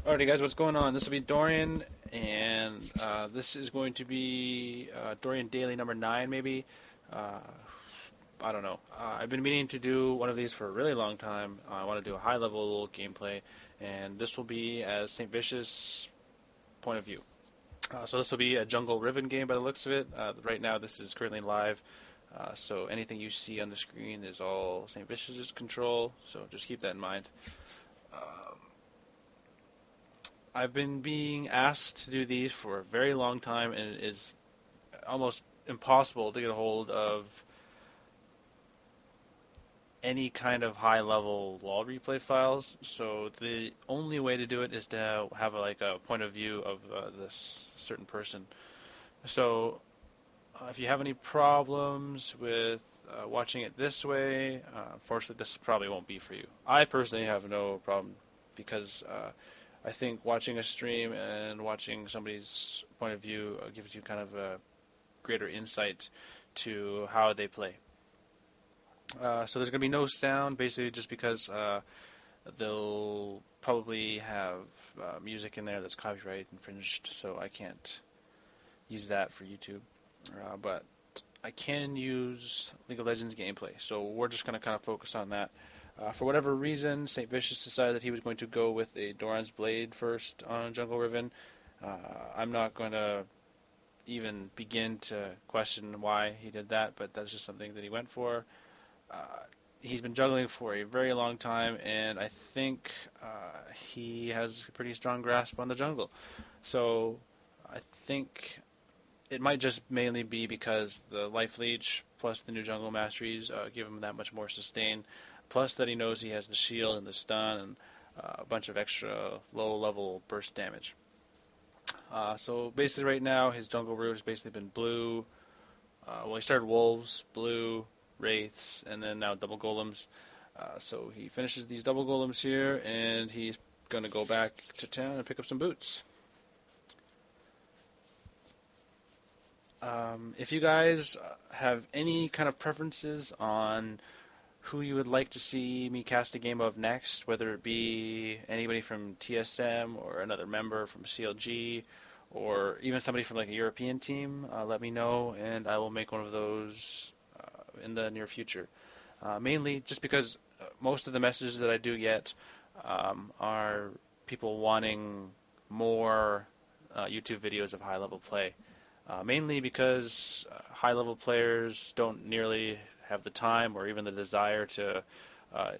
Alrighty guys, what's going on? This will be Dorian, and this is going to be Dorian Daily number 9 maybe. I don't know. I've been meaning to do one of these for a really long time. I want to do a high level gameplay, and this will be as SaintVicious point of view. So this will be a jungle Riven game by the looks of it. Right now this is currently live, so anything you see on the screen is all SaintVicious' control, so just keep that in mind. I've been being asked to do these for a very long time, and it is almost impossible to get a hold of any kind of high-level wall replay files. So the only way to do it is to have a point of view of this certain person. So if you have any problems with watching it this way, unfortunately this probably won't be for you. I personally have no problem because I think watching a stream and watching somebody's point of view gives you kind of a greater insight to how they play. So there's going to be no sound, basically just because they'll probably have music in there that's copyright infringed, so I can't use that for YouTube. But I can use League of Legends gameplay, so we're just going to kind of focus on that. For whatever reason, SaintVicious decided that he was going to go with a Doran's Blade first on Jungle Riven. I'm not going to even begin to question why he did that, but that's just something that he went for. He's been juggling for a very long time, and I think he has a pretty strong grasp on the jungle. So I think it might just mainly be because the Life Leech plus the new jungle masteries give him that much more sustain. Plus that he knows he has the shield and the stun and a bunch of extra low-level burst damage. So basically right now his jungle route has basically been blue. He started wolves, blue, wraiths, and then now double golems. So he finishes these double golems here, and he's going to go back to town and pick up some boots. If you guys have any kind of preferences on who you would like to see me cast a game of next, whether it be anybody from TSM or another member from CLG or even somebody from like a European team, let me know and I will make one of those in the near future. Mainly just because most of the messages that I do get are people wanting more YouTube videos of high-level play. Mainly because high-level players don't nearly have the time or even the desire to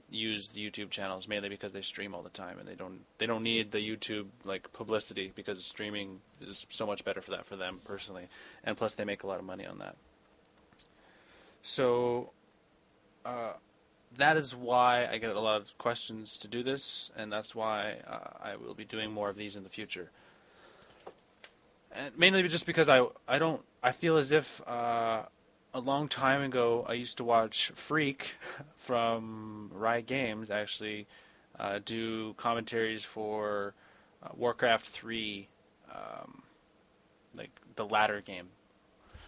use the YouTube channels, mainly because they stream all the time and they don't need the YouTube like publicity because streaming is so much better for them personally, and plus they make a lot of money on that. So that is why I get a lot of questions to do this, and that's why I will be doing more of these in the future. And mainly just because I feel as if a long time ago I used to watch Freak from Riot Games actually do commentaries for Warcraft 3, like the latter game.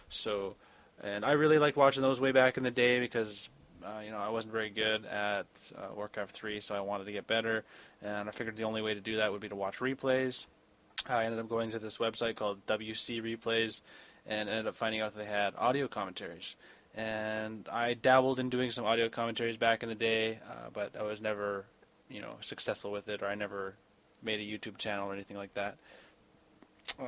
So, and I really liked watching those way back in the day because I wasn't very good at Warcraft 3, so I wanted to get better, and I figured the only way to do that would be to watch replays. I ended up going to this website called WC Replays and ended up finding out that they had audio commentaries. And I dabbled in doing some audio commentaries back in the day, but I was never, successful with it, or I never made a YouTube channel or anything like that.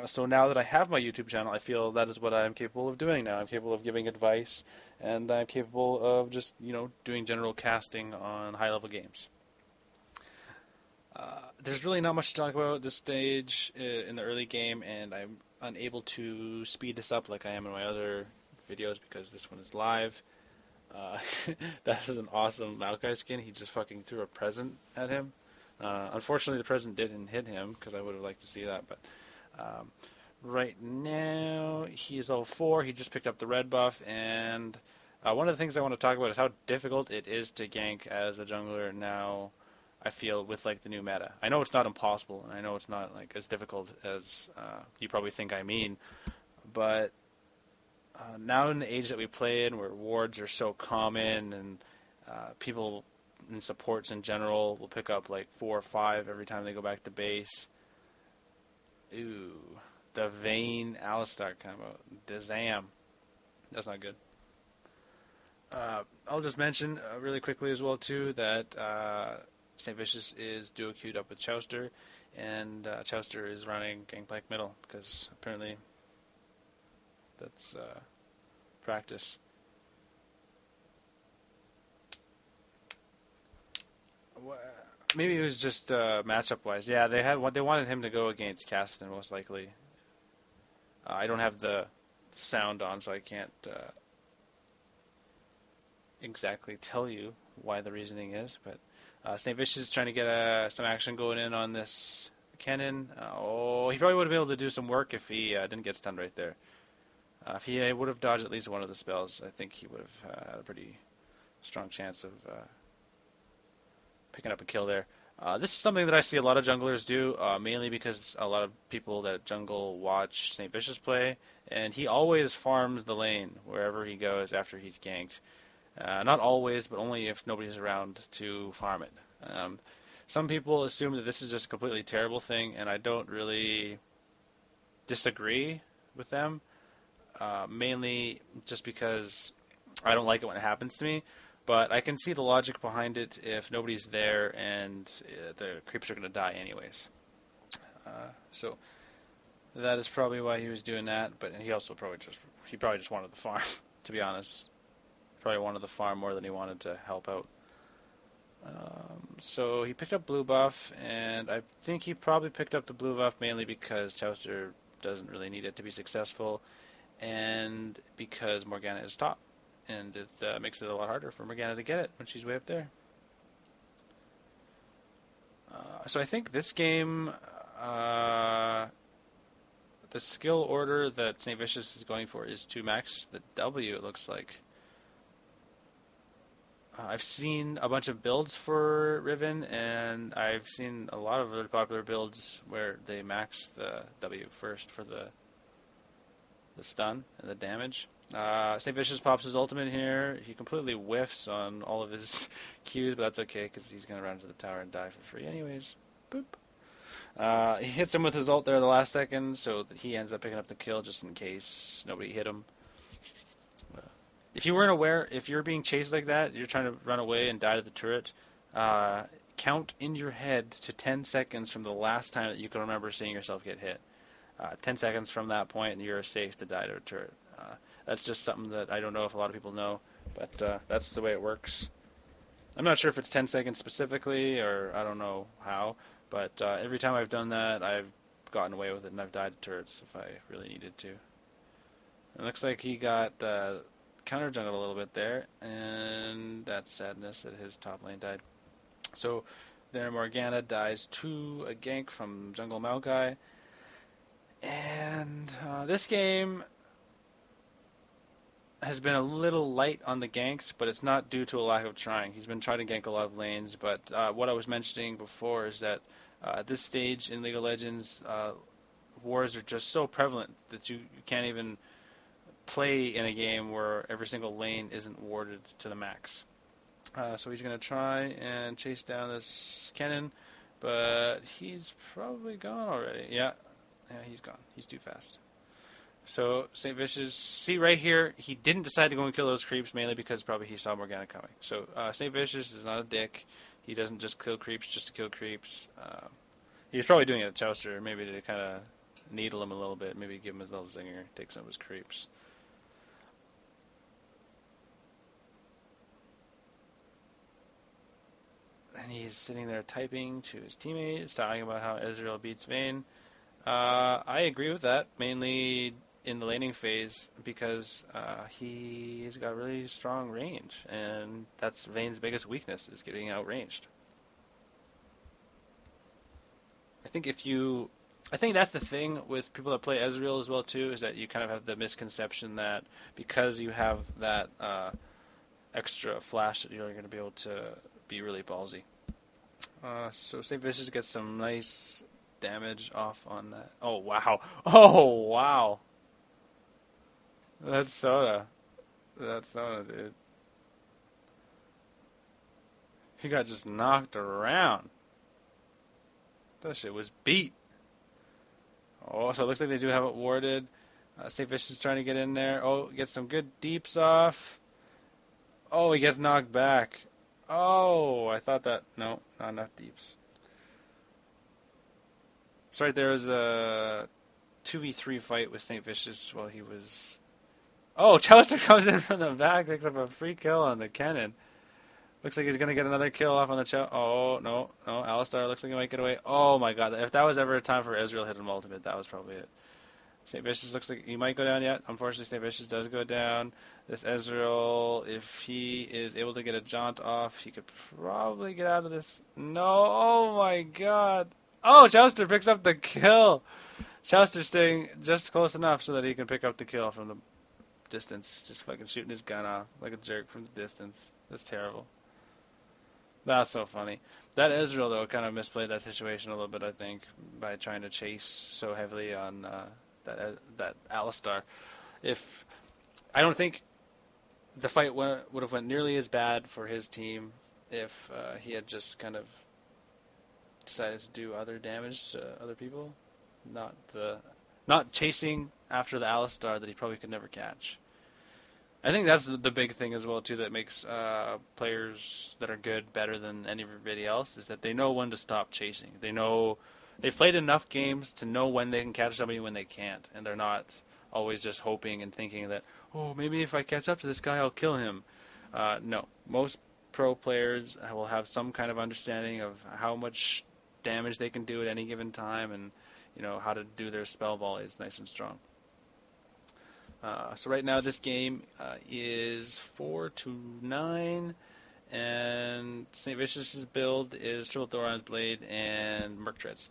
So now that I have my YouTube channel, I feel that is what I'm capable of doing now. I'm capable of giving advice, and I'm capable of just, doing general casting on high-level games. There's really not much to talk about at this stage in the early game, and I'm unable to speed this up like I am in my other videos because this one is live. That is an awesome Maokai skin. He just fucking threw a present at him. Unfortunately, the present didn't hit him because I would have liked to see that, but right now he is level 4. He just picked up the red buff, and one of the things I want to talk about is how difficult it is to gank as a jungler now. I feel with like the new meta. I know it's not impossible, and I know it's not like as difficult as you probably think I mean, but now in the age that we play in, where wards are so common, and people and supports in general will pick up like 4 or 5 every time they go back to base, Ooh. The Vayne Alistar combo. Dazam. That's not good. I'll just mention really quickly as well, too, that SaintVicious is duo queued up with Chouster, and Chouster is running Gangplank middle, because apparently that's practice. Maybe it was just matchup-wise. Yeah, they wanted him to go against Caston, most likely. I don't have the sound on, so I can't exactly tell you why the reasoning is, but SaintVicious is trying to get some action going in on this cannon. He probably would have been able to do some work if he didn't get stunned right there. If he would have dodged at least one of the spells, I think he would have had a pretty strong chance of picking up a kill there. This is something that I see a lot of junglers do, mainly because a lot of people that jungle watch SaintVicious play, and he always farms the lane wherever he goes after he's ganked. Not always, but only if nobody's around to farm it. Some people assume that this is just a completely terrible thing, and I don't really disagree with them, mainly just because I don't like it when it happens to me. But I can see the logic behind it if nobody's there and the creeps are going to die anyways. So that is probably why he was doing that. But he also probably just wanted the farm, to be honest. Probably wanted the farm more than he wanted to help out. So he picked up blue buff, and I think he probably picked up the blue buff mainly because Chouster doesn't really need it to be successful, and because Morgana is top. And it makes it a lot harder for Morgana to get it when she's way up there. So I think this game, the skill order that SaintVicious is going for is to max the W, it looks like. I've seen a bunch of builds for Riven, and I've seen a lot of really popular builds where they max the W first for the stun and the damage. SaintVicious pops his ultimate here. He completely whiffs on all of his Qs, but that's okay because he's going to run to the tower and die for free anyways. Boop. He hits him with his ult there the last second, so that he ends up picking up the kill just in case nobody hit him. If you weren't aware, if you're being chased like that, you're trying to run away and die to the turret, count in your head to 10 seconds from the last time that you can remember seeing yourself get hit. 10 seconds from that point, and you're safe to die to a turret. That's just something that I don't know if a lot of people know, but that's the way it works. I'm not sure if it's 10 seconds specifically, or I don't know how, but every time I've done that, I've gotten away with it, and I've died to turrets if I really needed to. It looks like he got counter jungled a little bit there, and that's sadness that his top lane died. So there Morgana dies to a gank from Jungle Maokai. And this game has been a little light on the ganks, but it's not due to a lack of trying. He's been trying to gank a lot of lanes, but what I was mentioning before is that at this stage in League of Legends, wars are just so prevalent that you can't even play in a game where every single lane isn't warded to the max. So he's going to try and chase down this cannon, but he's probably gone already. Yeah, he's gone. He's too fast. So SaintVicious, see right here, he didn't decide to go and kill those creeps mainly because probably he saw Morgana coming. So SaintVicious is not a dick. He doesn't just kill creeps just to kill creeps. He was probably doing it at Chouster, maybe to kind of needle him a little bit, maybe give him his little zinger, take some of his creeps. And he's sitting there typing to his teammates, talking about how Ezreal beats Vayne. I agree with that, mainly in the laning phase, because he's got really strong range, and that's Vayne's biggest weakness, is getting outranged. I think that's the thing with people that play Ezreal as well too, is that you kind of have the misconception that because you have that extra flash that you're going to be able to be really ballsy. So SaintVicious gets some nice damage off on that. Oh wow! Oh wow! That's Soda. That's Soda, dude. He got just knocked around. That shit was beat. Oh, so it looks like they do have it warded. SaintVicious is trying to get in there. Oh, gets some good deeps off. Oh, he gets knocked back. Oh, I thought that... No, not enough deeps. So right there was a 2v3 fight with SaintVicious while he was... Oh, Chalister comes in from the back, picks up a free kill on the cannon. Looks like he's going to get another kill off on the Oh, no. Alistar looks like he might get away. Oh, my God. If that was ever a time for Ezreal hit him ultimate, that was probably it. SaintVicious looks like he might go down yet. Unfortunately, SaintVicious does go down. This Ezreal, if he is able to get a jaunt off, he could probably get out of this. No. Oh, my God. Oh, Chalister picks up the kill. Chalister staying just close enough so that he can pick up the kill from the distance. Just fucking shooting his gun off like a jerk from the distance. That's terrible. That's so funny. That Ezreal, though, kind of misplayed that situation a little bit, I think, by trying to chase so heavily on that Alistar. I don't think the fight would have went nearly as bad for his team if he had just kind of decided to do other damage to other people, not chasing after the Alistar that he probably could never catch. I think that's the big thing as well, too, that makes players that are good better than anybody else, is that they know when to stop chasing. They've played enough games to know when they can catch somebody and when they can't, and they're not always just hoping and thinking that, oh, maybe if I catch up to this guy, I'll kill him. No. Most pro players will have some kind of understanding of how much damage they can do at any given time and, how to do their spell volleys nice and strong. So right now this game is 4-9, and SaintVicious' build is Triple Thoron's Blade and Merc Treads.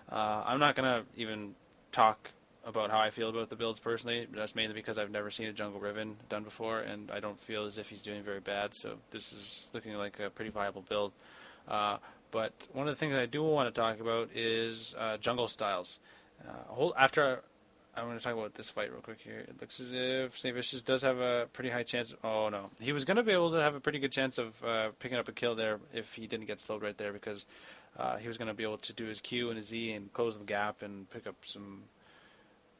I'm not going to even talk about how I feel about the builds personally. That's mainly because I've never seen a jungle Riven done before, and I don't feel as if he's doing very bad, so this is looking like a pretty viable build. But one of the things I do want to talk about is jungle styles. I'm going to talk about this fight real quick here. It looks as if SaintVicious does have a pretty high chance. Oh, no. He was going to be able to have a pretty good chance of picking up a kill there if he didn't get slowed right there, because he was going to be able to do his Q and his E and close the gap and pick up some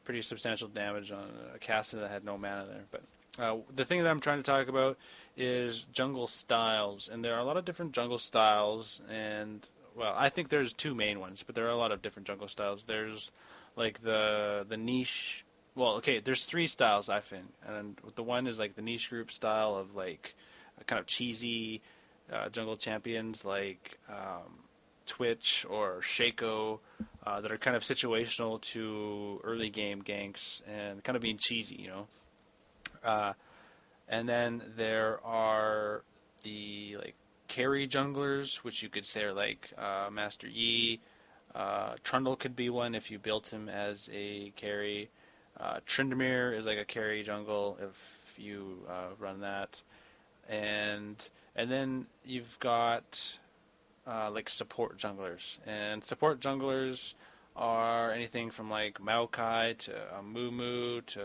pretty substantial damage on a caster that had no mana there. But the thing that I'm trying to talk about is jungle styles. And there are a lot of different jungle styles. And, well, I think there's two main ones, but there are a lot of different jungle styles. There's like the niche. Well, okay, there's three styles I think, and the one is like the niche group style of like a kind of cheesy jungle champions like Twitch or Shaco that are kind of situational to early game ganks and kind of being cheesy, and then there are the like carry junglers, which you could say are like Master Yi. Trundle could be one if you built him as a carry. Tryndamere is like a carry jungle if you run that. And then you've got like support junglers. And support junglers are anything from like Maokai to Mumu to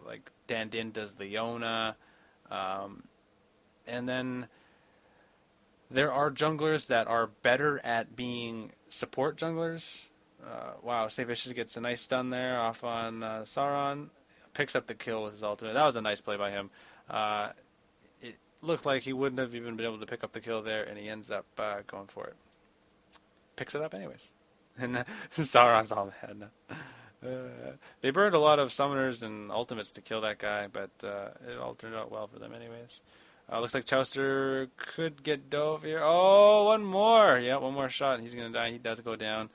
like Dandin does Leona. And then there are junglers that are better at being support junglers. Wow, SaintVicious gets a nice stun there off on Sauron. Picks up the kill with his ultimate. That was a nice play by him. It looked like he wouldn't have even been able to pick up the kill there, and he ends up going for it. Picks it up anyways. And Sauron's all mad now. They burned a lot of summoners and ultimates to kill that guy, but it all turned out well for them anyways. Looks like Chalister could get dove here. Oh, one more. Yeah, one more shot. He's going to die. He does go down.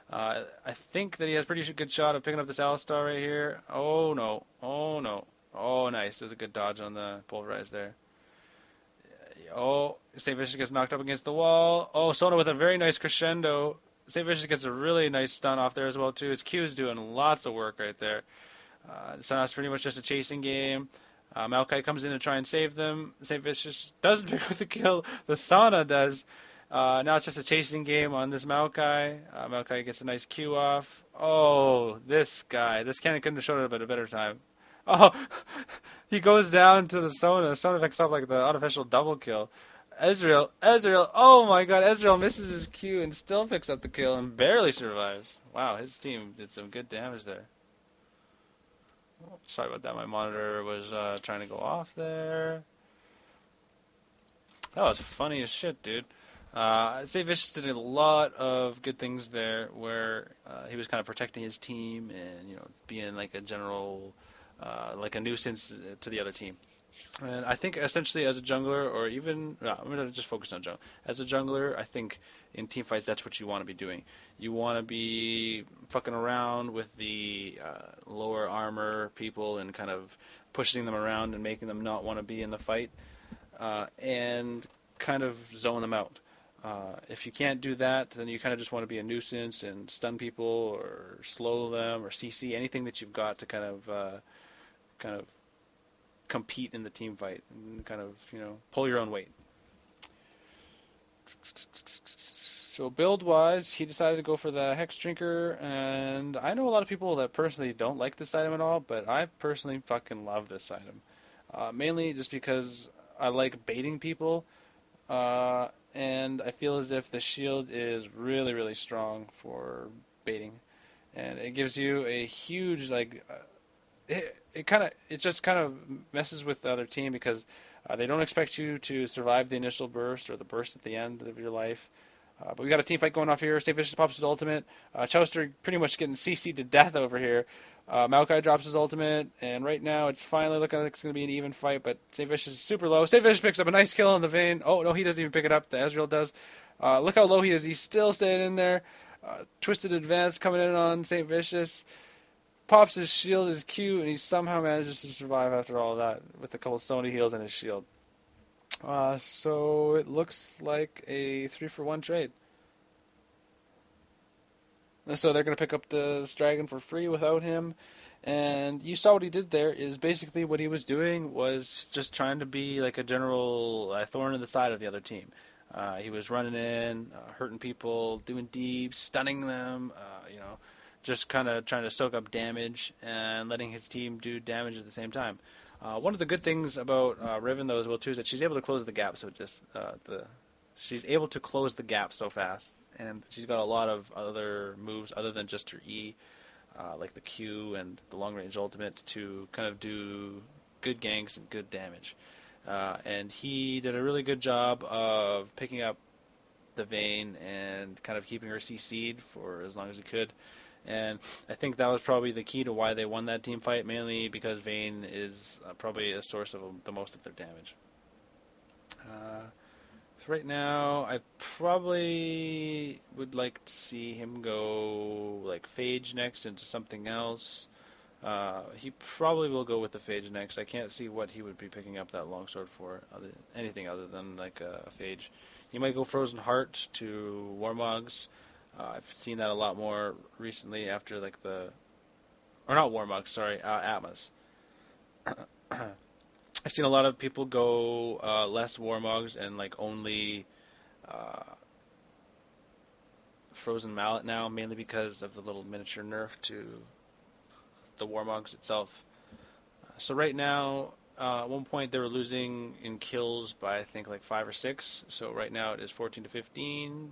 I think that he has a pretty good shot of picking up this Alistar right here. Oh, no. Oh, no. Oh, nice. There's a good dodge on the pulverize there. Oh, SaintVicious gets knocked up against the wall. Oh, Sona with a very nice crescendo. SaintVicious gets a really nice stun off there as well, too. His Q is doing lots of work right there. So now it's pretty much just a chasing game. Maokai comes in to try and save them. SaintVicious doesn't pick up the kill. The Sauna does. Now it's just a chasing game on this Maokai. Maokai gets a nice Q off. Oh, this guy. This cannon couldn't have showed up at a better time. Oh, he goes down to the Sona. Sona picks up like the unofficial double kill. Ezreal. Oh my God, Ezreal misses his Q and still picks up the kill and barely survives. Wow, his team did some good damage there. Sorry about that. My monitor was trying to go off there. That was funny as shit, dude. SaintVicious did a lot of good things there, where he was kind of protecting his team and being like a general, like a nuisance to the other team. And I think essentially as a jungler, or even no, I'm gonna just focus on jungle. As a jungler, I think in team fights that's what you want to be doing. You want to be fucking around with the lower armor people and kind of pushing them around and making them not want to be in the fight, and kind of zone them out. If you can't do that, then you kind of just want to be a nuisance and stun people or slow them or CC anything that you've got to kind of compete in the team fight and kind of pull your own weight. So build-wise, he decided to go for the Hex Drinker, and I know a lot of people that personally don't like this item at all, but I personally fucking love this item. Mainly just because I like baiting people, and I feel as if the shield is really, really strong for baiting, and it gives you a huge, like, it just kind of messes with the other team because they don't expect you to survive the initial burst or the burst at the end of your life. But we got a team fight going off here. SaintVicious pops his ultimate. Chouster pretty much getting CC'd to death over here. Maokai drops his ultimate, and right now it's finally looking like it's going to be an even fight, but SaintVicious is super low. SaintVicious picks up a nice kill on the Vayne. Oh, no, he doesn't even pick it up. The Ezreal does. Look how low he is. He's still staying in there. Twisted Advance coming in on SaintVicious. Pops his shield, his Q, and he somehow manages to survive after all that with a couple of Sony heals and his shield. So it looks like a 3-for-1 trade. So they're going to pick up the dragon for free without him. And you saw what he did there is basically what he was doing was just trying to be like a general thorn in the side of the other team. He was running in, hurting people, doing deeps, stunning them, just kind of trying to soak up damage and letting his team do damage at the same time. One of the good things about Riven, though, as well too, is that she's able to close the gap. So she's able to close the gap so fast, and she's got a lot of other moves other than just her E, like the Q and the long range ultimate, to kind of do good ganks and good damage. And he did a really good job of picking up the Vayne and kind of keeping her CC'd for as long as he could. And I think that was probably the key to why they won that team fight, mainly because Vayne is probably a source of the most of their damage. So right now, I probably would like to see him go like Phage next into something else. He probably will go with the Phage next. I can't see what he would be picking up that longsword for, anything other than like a Phage. He might go Frozen Heart to Warmogs. I've seen that a lot more recently after like Atmas. I've seen a lot of people go less Warmogs and like only Frozen Mallet now, mainly because of the little miniature nerf to the Warmogs itself. So right now, at one point they were losing in kills by I think like 5 or 6. So right now it is 14-15,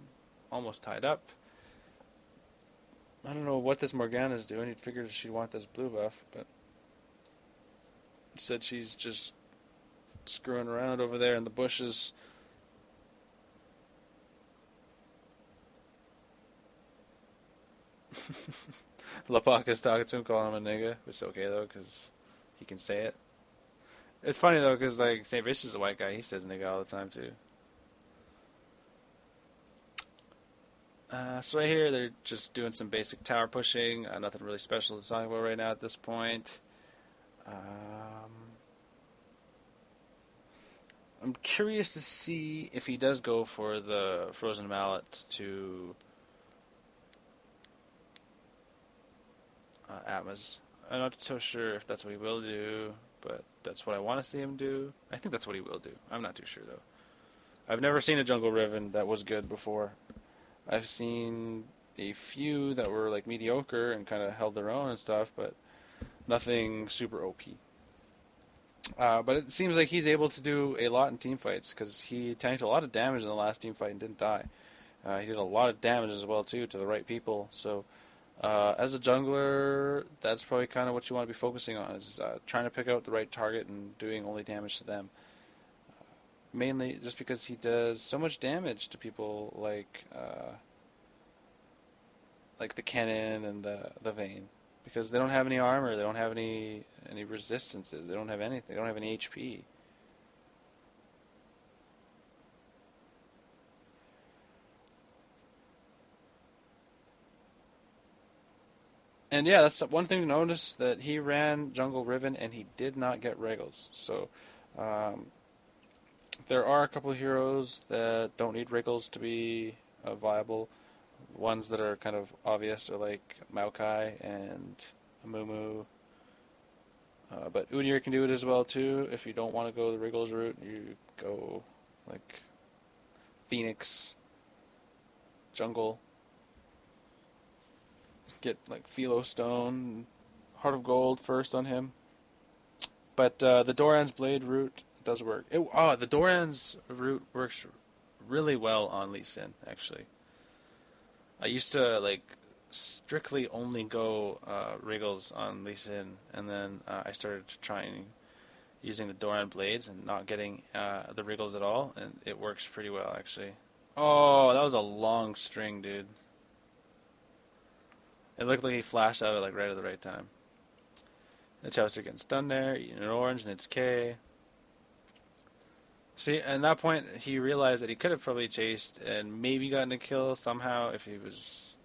almost tied up. I don't know what this Morgana's doing. You'd figure she'd want this blue buff, but instead she's just screwing around over there in the bushes. Lapaka's talking to him, calling him a nigga, which is okay though, because he can say it. It's funny though, because like SaintVicious is a white guy, he says nigga all the time too. So right here, they're just doing some basic tower pushing. Nothing really special to talk about right now at this point. I'm curious to see if he does go for the Frozen Mallet to Atmas. I'm not so sure if that's what he will do, but that's what I want to see him do. I think that's what he will do. I'm not too sure, though. I've never seen a jungle Riven that was good before. I've seen a few that were like mediocre and kind of held their own and stuff, but nothing super OP. But it seems like he's able to do a lot in team fights because he tanked a lot of damage in the last team fight and didn't die. He did a lot of damage as well too to the right people. So as a jungler, that's probably kind of what you want to be focusing on, is trying to pick out the right target and doing only damage to them. Mainly just because he does so much damage to people like the cannon and the Vayne, because they don't have any armor, they don't have any resistances, they don't have anything, they don't have any HP. And yeah, that's one thing to notice, that he ran jungle Riven and he did not get Regals. So um, there are a couple of heroes that don't need Regals to be viable. Ones that are kind of obvious are like Maokai and Amumu. But Udyr can do it as well too. If you don't want to go the Wriggles route, you go like Phoenix, Jungle, get like Philo Stone, Heart of Gold first on him. But the Doran's Blade route does work. The Doran's route works really well on Lee Sin, actually. I used to like strictly only go Wriggles on Lee Sin, and then I started trying using the Doran blades and not getting the Wriggles at all, and it works pretty well actually. Oh, that was a long string, dude. It looked like he flashed out like right at the right time. The Chaucer getting stunned there, eating an orange, and it's K. See, at that point, he realized that he could have probably chased and maybe gotten a kill somehow if he was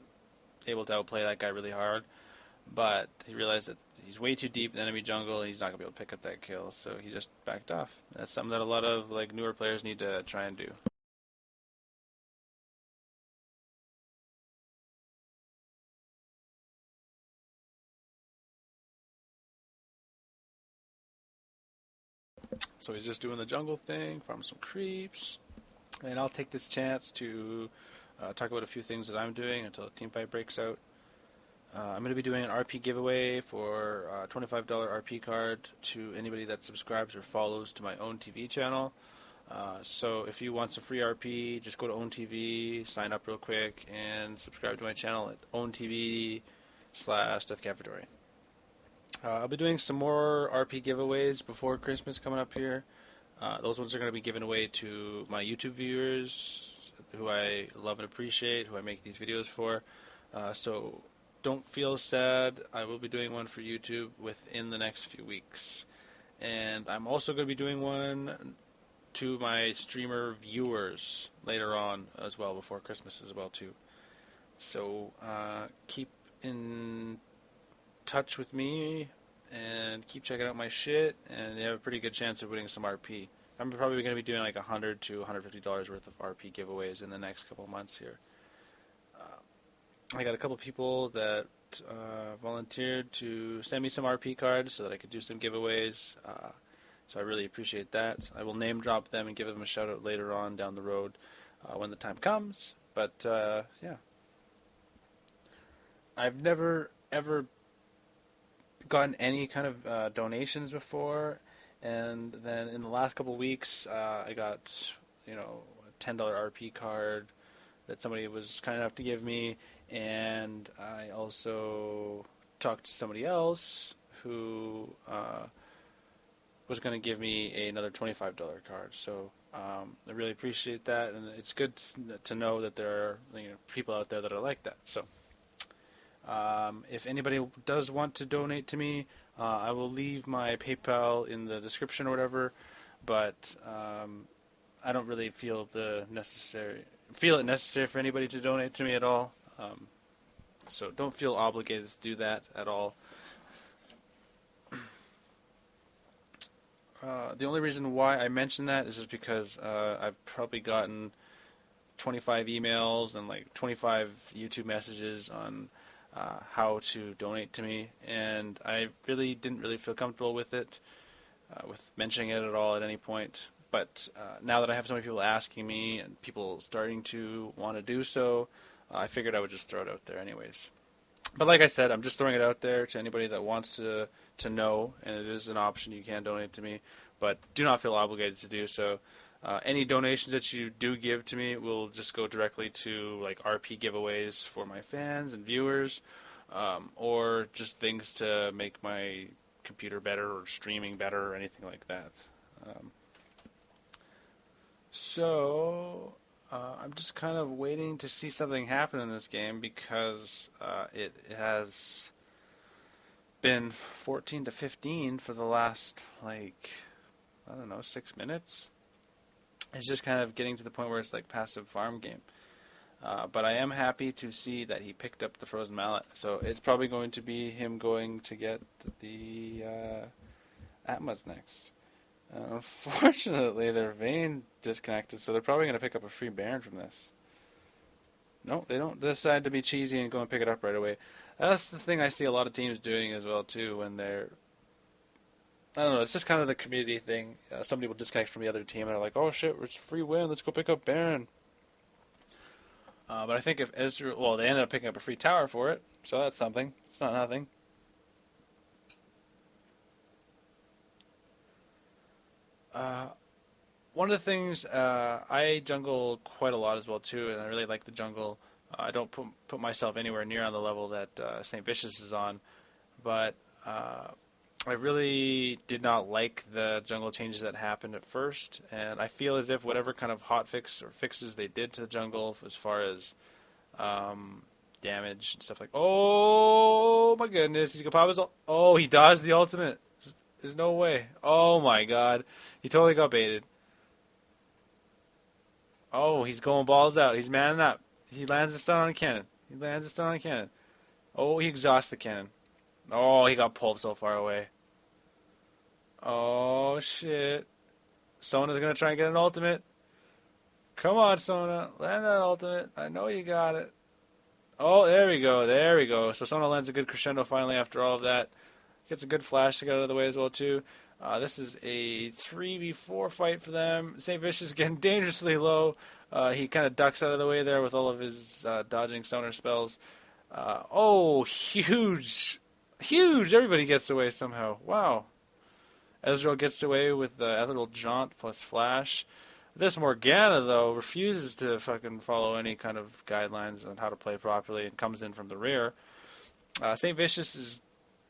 able to outplay that guy really hard. But he realized that he's way too deep in enemy jungle and he's not going to be able to pick up that kill, so he just backed off. That's something that a lot of like newer players need to try and do. So he's just doing the jungle thing, farming some creeps. And I'll take this chance to talk about a few things that I'm doing until the team fight breaks out. I'm going to be doing an RP giveaway for a $25 RP card to anybody that subscribes or follows to my own TV channel. So if you want some free RP, just go to Own TV, sign up real quick, and subscribe to my channel at OwnTV/DeathCab4Dorian. I'll be doing some more RP giveaways before Christmas coming up here. Those ones are going to be given away to my YouTube viewers, who I love and appreciate, who I make these videos for. So don't feel sad. I will be doing one for YouTube within the next few weeks. And I'm also going to be doing one to my streamer viewers later on as well, before Christmas as well too. So keep in touch with me and keep checking out my shit, and you have a pretty good chance of winning some RP. I'm probably going to be doing like $100 to $150 worth of RP giveaways in the next couple of months here. I got a couple people that volunteered to send me some RP cards so that I could do some giveaways. So I really appreciate that. I will name drop them and give them a shout out later on down the road when the time comes. But yeah, I've never ever gotten any kind of donations before, and then in the last couple of weeks I got a $10 RP card that somebody was kind enough to give me, and I also talked to somebody else who was going to give me another $25 card. So I really appreciate that, and it's good to know that there are people out there that are like that. So if anybody does want to donate to me, I will leave my PayPal in the description or whatever, but I don't really feel it necessary for anybody to donate to me at all. So don't feel obligated to do that at all. The only reason why I mention that is just because I've probably gotten 25 emails and like 25 YouTube messages on how to donate to me, and I really didn't feel comfortable with it, with mentioning it at all at any point. But now that I have so many people asking me and people starting to want to do so, I figured I would just throw it out there anyways. But like I said, I'm just throwing it out there to anybody that wants to know, and it is an option. You can donate to me, but do not feel obligated to do so. Any donations that you do give to me will just go directly to like RP giveaways for my fans and viewers, or just things to make my computer better or streaming better or anything like that. Um, so I'm just kind of waiting to see something happen in this game because it has been 14 to 15 for the last, like, I don't know, 6 minutes. It's just kind of getting to the point where it's like passive farm game. But I am happy to see that he picked up the frozen mallet. So it's probably going to be him going to get the Atmas next. Unfortunately, their vein disconnected, so they're probably going to pick up a free Baron from this. No, they don't decide to be cheesy and go and pick it up right away. That's the thing I see a lot of teams doing as well, too, when they're... I don't know, it's just kind of the community thing. Somebody will disconnect from the other team and they're like, oh shit, it's free win, let's go pick up Baron. But I think if Ezreal... Well, they ended up picking up a free tower for it, so that's something. It's not nothing. One of the things, I jungle quite a lot as well too, and I really like the jungle. I don't put myself anywhere near on the level that SaintVicious is on, but I really did not like the jungle changes that happened at first, and I feel as if whatever kind of hotfix or fixes they did to the jungle as far as damage and stuff like, oh my goodness, he's gonna pop his oh, he dodged the ultimate. There's no way. Oh my god. He totally got baited. Oh, he's going balls out. He's manning up. He lands a stun on a cannon. Oh, he exhausts the cannon. Oh, he got pulled so far away. Oh, shit. Sona's going to try and get an ultimate. Come on, Sona. Land that ultimate. I know you got it. Oh, there we go. So Sona lands a good crescendo finally after all of that. Gets a good flash to get out of the way as well, too. This is a 3v4 fight for them. SaintVicious getting dangerously low. He kind of ducks out of the way there with all of his dodging stoner spells. Oh, huge. Huge! Everybody gets away somehow. Wow. Ezreal gets away with the Ethereal Jaunt plus Flash. This Morgana, though, refuses to fucking follow any kind of guidelines on how to play properly and comes in from the rear. SaintVicious is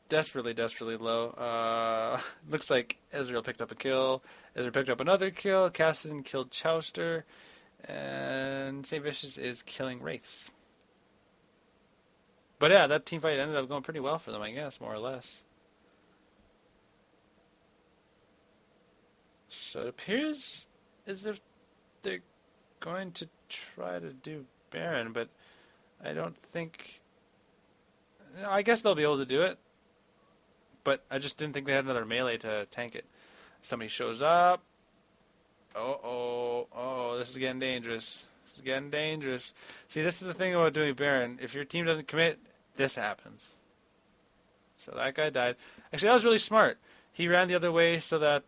desperately low. Looks like Ezreal picked up a kill. Ezreal picked up another kill. Cassidon killed Chowster. And SaintVicious is killing Wraiths. But yeah, that team fight ended up going pretty well for them, I guess, more or less. So it appears as if they're going to try to do Baron, but I don't think... I guess they'll be able to do it. But I just didn't think they had another melee to tank it. Somebody shows up. Oh, this is getting dangerous. See, this is the thing about doing Baron. If your team doesn't commit, this happens. So that guy died. Actually, that was really smart. He ran the other way so that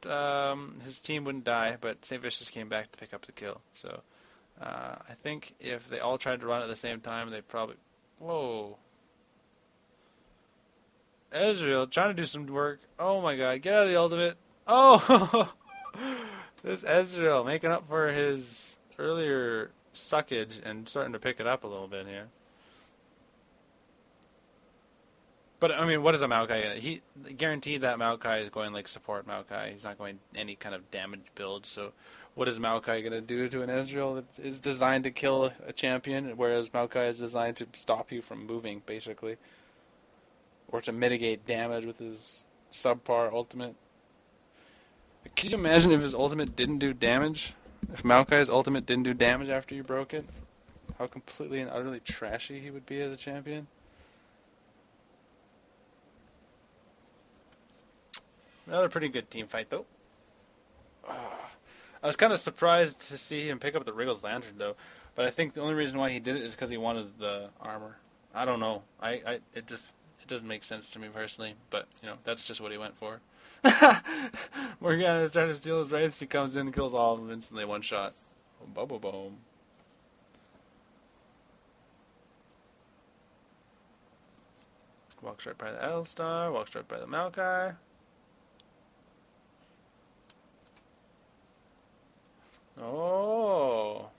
his team wouldn't die, but SaintVicious came back to pick up the kill. So I think if they all tried to run at the same time, they probably... Whoa. Ezreal trying to do some work. Oh my god, get out of the ultimate. Oh! This Ezreal making up for his earlier suckage and starting to pick it up a little bit here. But, I mean, what is a Maokai? He guaranteed that Maokai is going like support Maokai. He's not going any kind of damage build. So what is Maokai going to do to an Ezreal that is designed to kill a champion, whereas Maokai is designed to stop you from moving, basically? Or to mitigate damage with his subpar ultimate. Could you imagine if his ultimate didn't do damage? If Maokai's ultimate didn't do damage after you broke it? How completely and utterly trashy he would be as a champion? Another pretty good team fight, though. I was kind of surprised to see him pick up the Wriggles Lantern, though. But I think the only reason why he did it is because he wanted the armor. I don't know. It doesn't make sense to me personally, but that's just what he went for. Morgana trying to steal his wraiths. He comes in, kills all of them instantly, one shot. Boom, boom, boom. Walks right by the L-Star, walks right by the Maokai. Oh.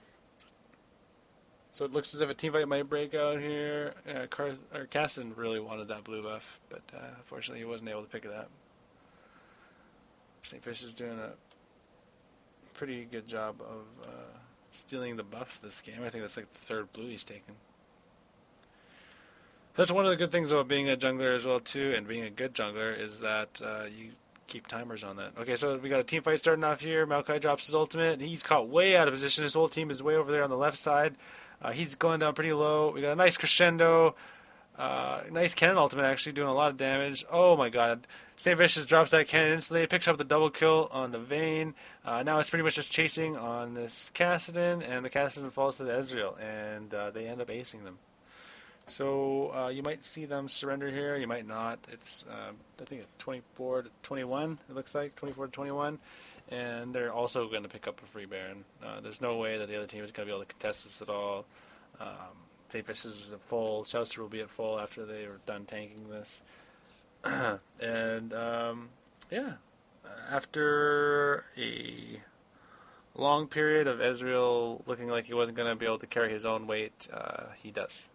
So it looks as if a team fight might break out here. Caston really wanted that blue buff, but unfortunately he wasn't able to pick it up. SaintVicious is doing a pretty good job of stealing the buff this game. I think that's like the third blue he's taken. That's one of the good things about being a jungler as well too, and being a good jungler, is that you keep timers on that. Okay, so we got a team fight starting off here. Maokai drops his ultimate. He's caught way out of position. His whole team is way over there on the left side. He's going down pretty low. We got a nice crescendo. Nice cannon ultimate, actually, doing a lot of damage. Oh my god. SaintVicious drops that cannon instantly. Picks up the double kill on the Vayne. Now it's pretty much just chasing on this Kassadin, and the Kassadin falls to the Ezreal, and they end up acing them. So you might see them surrender here. You might not. It's I think it's 24 to 21. It looks like 24 to 21, and they're also going to pick up a free Baron. There's no way that the other team is going to be able to contest this at all. SaintVicious is at full. Chaucer will be at full after they are done tanking this. And yeah, after a long period of Ezreal looking like he wasn't going to be able to carry his own weight, he does.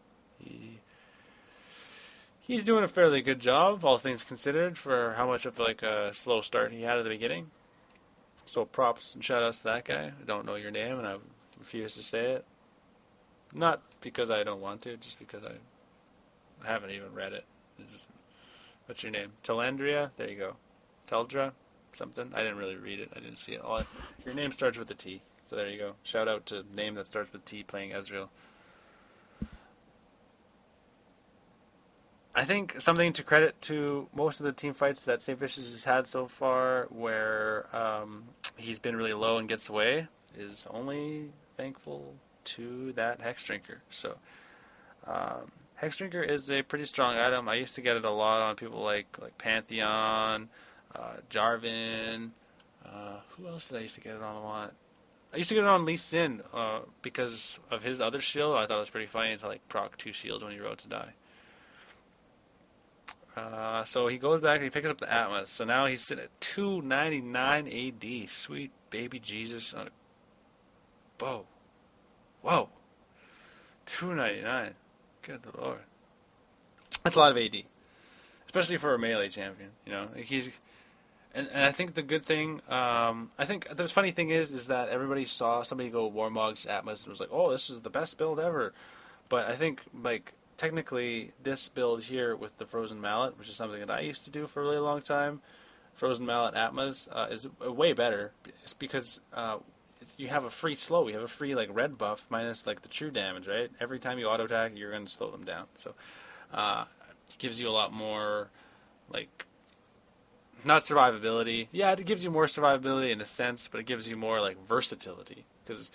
He's doing a fairly good job, all things considered, for how much of like a slow start he had at the beginning. So props and shout outs to that guy. I don't know your name and I refuse to say it. Not because I don't want to, just because I haven't even read it. What's your name? Telandria? There you go. Teldra? Something? I didn't really read it. I didn't see it. Your name starts with a T. So there you go. Shout out to name that starts with T playing Ezreal. I think something to credit to most of the team fights that SaintVicious has had so far where he's been really low and gets away is only thankful to that Hex Drinker. So Hex Drinker is a pretty strong item. I used to get it a lot on people like Pantheon, Jarvan. Who else did I used to get it on a lot? I used to get it on Lee Sin because of his other shield. I thought it was pretty funny to like proc 2 shields when he rode to die. So he goes back and he picks up the Atlas. So now he's sitting at 299 AD. Sweet baby Jesus. Whoa. 299. Good lord. That's a lot of AD. Especially for a melee champion. You know, and I think the good thing, I think the funny thing is that everybody saw somebody go Warmog's Atlas and was like, oh, this is the best build ever. But I think, like, technically, this build here with the Frozen Mallet, which is something that I used to do for a really long time, Frozen Mallet Atmas, is way better. It's because you have a free slow. You have a free like red buff minus like the true damage, right? Every time you auto attack, you're going to slow them down. So it gives you a lot more like not survivability. Yeah, it gives you more survivability in a sense, but it gives you more like versatility because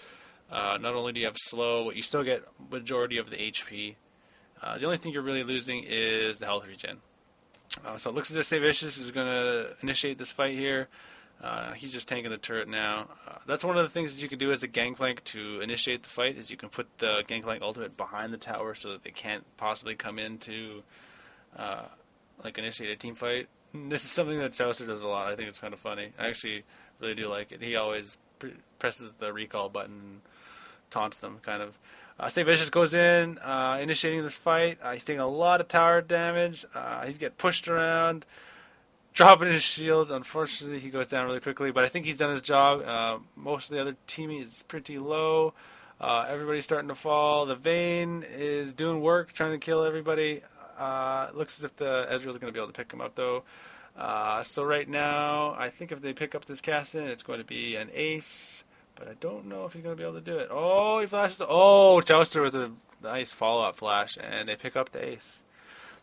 not only do you have slow, you still get majority of the HP. The only thing you're really losing is the health regen. So it looks as if SaintVicious is going to initiate this fight here. He's just tanking the turret now. That's one of the things that you can do as a Gangplank to initiate the fight, is you can put the Gangplank ultimate behind the tower so that they can't possibly come in to like initiate a team fight. And this is something that Chaucer does a lot. I think it's kind of funny. I actually really do like it. He always presses the recall button and taunts them, kind of. SaintVicious goes in, initiating this fight. He's taking a lot of tower damage. He's getting pushed around, dropping his shield. Unfortunately, he goes down really quickly, but I think he's done his job. Most of the other team is pretty low. Everybody's starting to fall. The Vayne is doing work, trying to kill everybody. Looks as if the Ezreal's going to be able to pick him up, though. So right now, I think if they pick up this Kassadin, it's going to be an ace. But I don't know if he's going to be able to do it. Oh, he flashes. Oh, Chaucer with a nice follow-up flash, and they pick up the ace.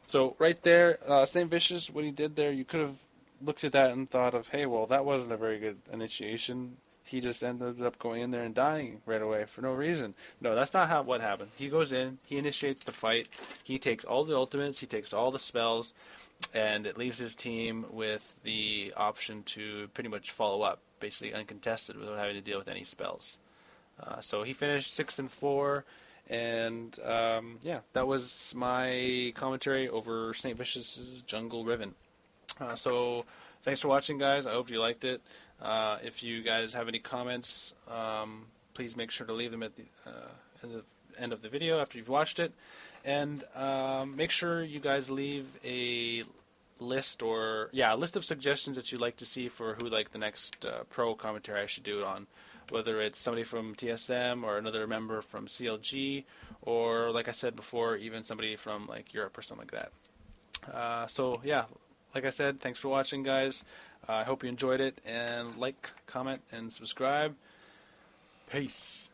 So right there, SaintVicious, what he did there, you could have looked at that and thought of, hey, well, that wasn't a very good initiation. He just ended up going in there and dying right away for no reason. No, that's not what happened. He goes in, he initiates the fight, he takes all the ultimates, he takes all the spells, and it leaves his team with the option to pretty much follow up, basically uncontested without having to deal with any spells. So he finished 6-4, And yeah, that was my commentary over SaintVicious' Jungle Riven. So thanks for watching, guys. I hope you liked it. If you guys have any comments, please make sure to leave them at the end of the video after you've watched it. And make sure you guys leave a list a list of suggestions that you'd like to see for who like the next pro commentary I should do it on. Whether it's somebody from TSM or another member from CLG, or like I said before, even somebody from like Europe or something like that. So yeah, like I said, thanks for watching, guys. I hope you enjoyed it, and like, comment, and subscribe. Peace.